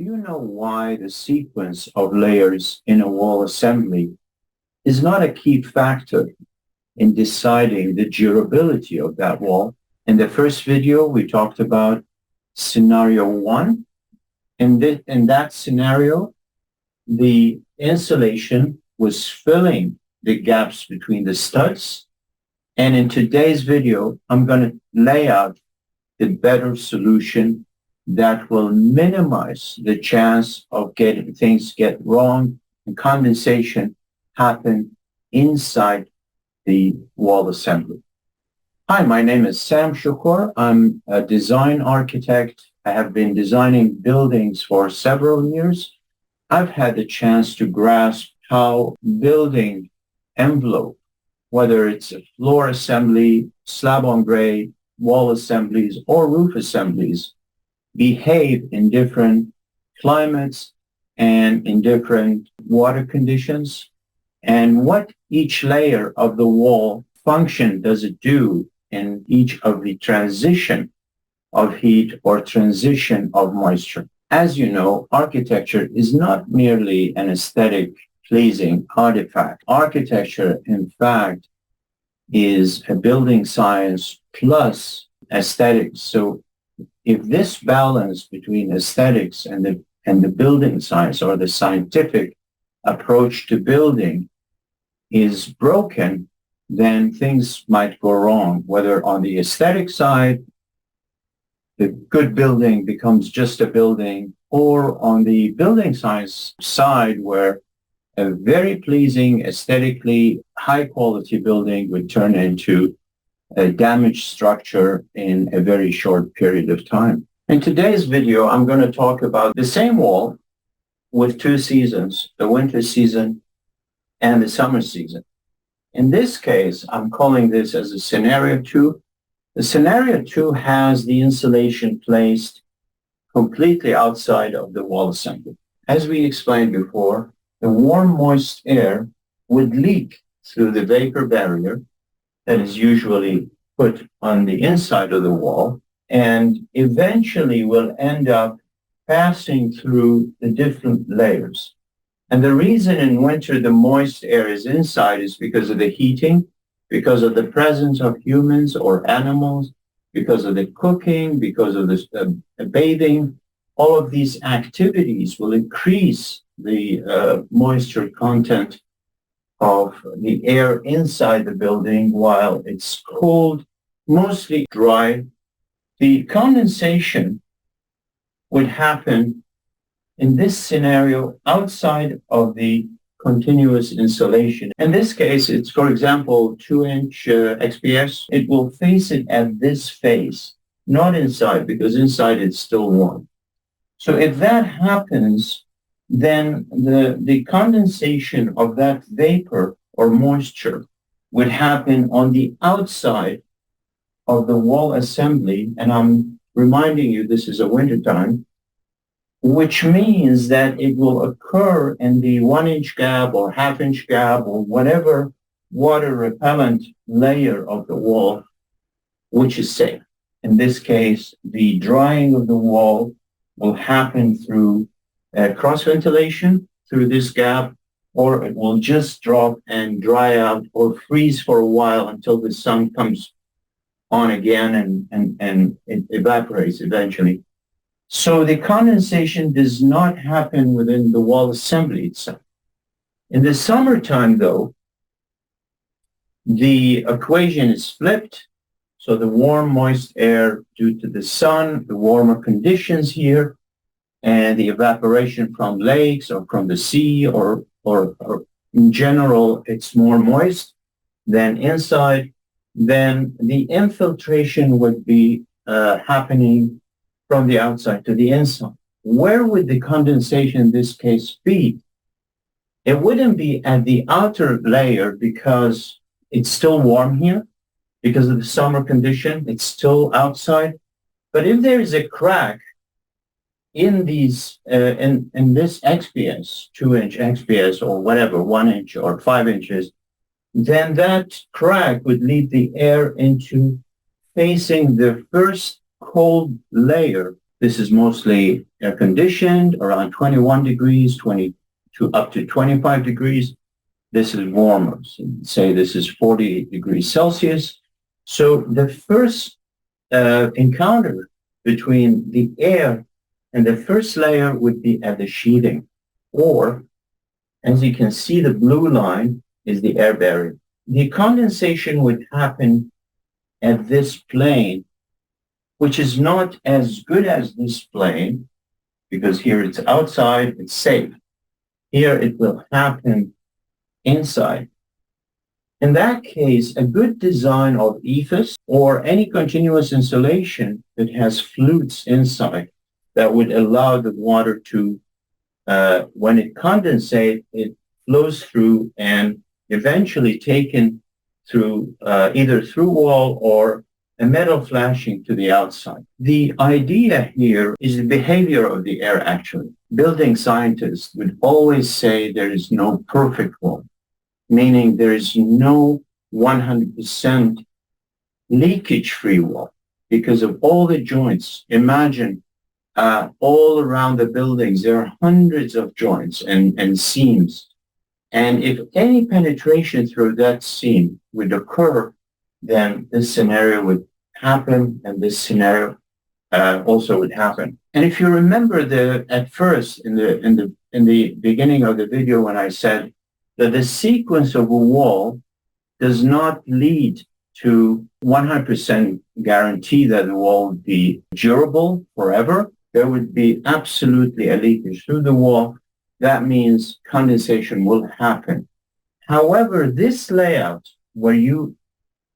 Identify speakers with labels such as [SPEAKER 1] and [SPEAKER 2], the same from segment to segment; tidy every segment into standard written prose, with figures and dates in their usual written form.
[SPEAKER 1] Do you know why the sequence of layers in a wall assembly is not a key factor in deciding the durability of that wall? In the first video, we talked about scenario one. In that scenario, the insulation was filling the gaps between the studs. And in today's video, I'm going to lay out the better solution that will minimize the chance of getting things get wrong and condensation happen inside the wall assembly. Hi, my name is Sam Shukur. I'm a design architect. I have been designing buildings for several years. I've had the chance to grasp how building envelope, whether it's a floor assembly, slab on grade, wall assemblies, or roof assemblies, behave in different climates and in different water conditions, and what each layer of the wall function does it do in each of the transition of heat or transition of moisture. As you know, architecture is not merely an aesthetic pleasing artifact. Architecture, in fact, is a building science plus aesthetics. So if this balance between aesthetics and the building science or the scientific approach to building is broken, then things might go wrong, whether on the aesthetic side, the good building becomes just a building, or on the building science side, where a very pleasing, aesthetically high-quality building would turn into a damaged structure in a very short period of time. In today's video, I'm going to talk about the same wall with two seasons, the winter season and the summer season. In this case, I'm calling this as a scenario 2. The scenario 2 has the insulation placed completely outside of the wall assembly. As we explained before, the warm, moist air would leak through the vapor barrier that is usually put on the inside of the wall and eventually will end up passing through the different layers. And the reason in winter the moist air is inside is because of the heating, because of the presence of humans or animals, because of the cooking, because of the bathing. All of these activities will increase the moisture content of the air inside the building while it's cold, mostly dry. The condensation would happen in this scenario outside of the continuous insulation. In this case, it's, for example, 2-inch XPS. It will face it at this face, not inside, because inside it's still warm. So if that happens, then the condensation of that vapor or moisture would happen on the outside of the wall assembly. And I'm reminding you, this is a wintertime, which means that it will occur in the 1-inch gap or half-inch gap or whatever water repellent layer of the wall, which is safe. In this case, the drying of the wall will happen through cross ventilation through this gap, or it will just drop and dry out or freeze for a while until the sun comes on again and it evaporates eventually. So the condensation does not happen within the wall assembly itself. In the summertime, though, the equation is flipped. So the warm, moist air due to the sun, the warmer conditions here, and the evaporation from lakes or from the sea or in general, it's more moist than inside, then the infiltration would be happening from the outside to the inside. Where would the condensation in this case be? It wouldn't be at the outer layer because it's still warm here because of the summer condition. It's still outside. But if there is a crack in these in this XPS, 2-inch XPS or whatever, 1 inch or 5 inches, then that crack would lead the air into facing the first cold layer This is mostly air conditioned, around 21 degrees, 20 to up to 25 degrees. This is warmer. So say this is 40 degrees Celsius. So the first encounter between the air and the first layer would be at the sheathing, or as you can see, the blue line is the air barrier. The condensation would happen at this plane, which is not as good as this plane, because here it's outside, it's safe. Here it will happen inside. In that case, a good design of EFIS or any continuous insulation that has flutes inside that would allow the water to, when it condensates, it flows through and eventually taken through either through wall or a metal flashing to the outside. The idea here is the behavior of the air, actually. Building scientists would always say there is no perfect wall, meaning there is no 100% leakage-free wall because of all the joints. Imagine all around the buildings, there are hundreds of joints and seams. And if any penetration through that seam would occur, then this scenario would happen, and this scenario also would happen. And if you remember at first in the beginning of the video when I said that the sequence of a wall does not lead to 100% guarantee that the wall would be durable forever. There would be absolutely a leakage through the wall. That means condensation will happen. However, this layout where you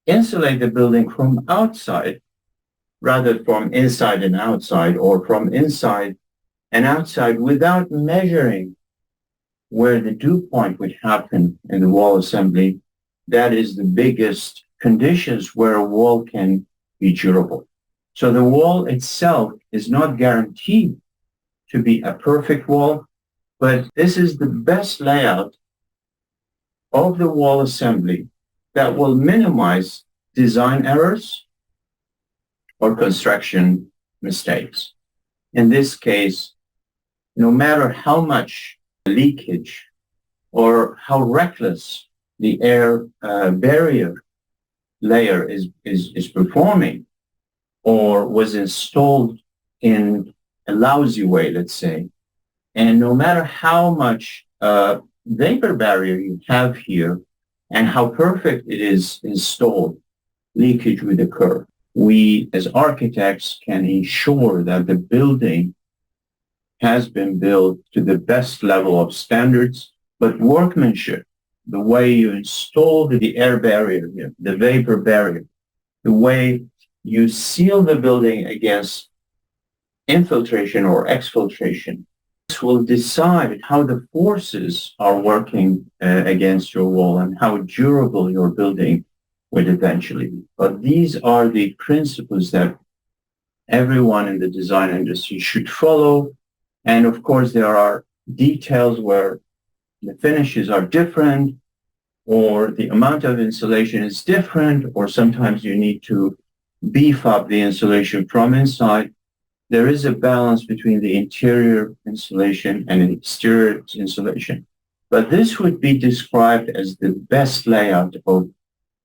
[SPEAKER 1] insulate the building from outside rather from inside and outside, or from inside and outside without measuring where the dew point would happen in the wall assembly, that is the biggest conditions where a wall can be durable. So the wall itself is not guaranteed to be a perfect wall, but this is the best layout of the wall assembly that will minimize design errors or construction mistakes. In this case, no matter how much leakage or how reckless the air barrier layer is performing or was installed in a lousy way, let's say, and no matter how much vapor barrier you have here and how perfect it is installed, leakage would occur. We, as architects, can ensure that the building has been built to the best level of standards, but workmanship, the way you install the air barrier here, the vapor barrier, the way you seal the building against infiltration or exfiltration, this will decide how the forces are working against your wall and how durable your building would eventually be. But these are the principles that everyone in the design industry should follow. And of course, there are details where the finishes are different, or the amount of insulation is different, or sometimes you need to beef up the insulation from inside. There is a balance between the interior insulation and exterior insulation. But this would be described as the best layout of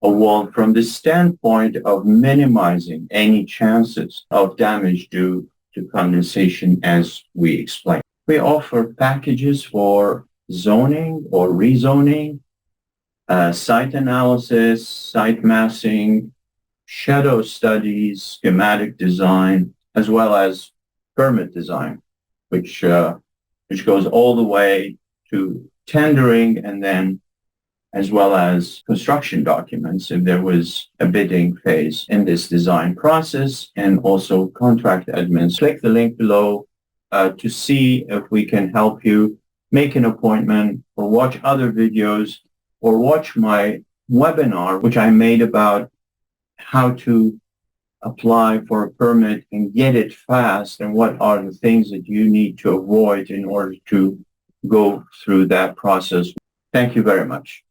[SPEAKER 1] a wall from the standpoint of minimizing any chances of damage due to condensation, as we explained. We offer packages for zoning or rezoning, site analysis, site massing, shadow studies, schematic design, as well as permit design, which goes all the way to tendering, and then as well as construction documents if there was a bidding phase in this design process, and also contract admins. Click the link below to see if we can help you make an appointment or watch other videos or watch my webinar, which I made about how to apply for a permit and get it fast, and what are the things that you need to avoid in order to go through that process. Thank you very much.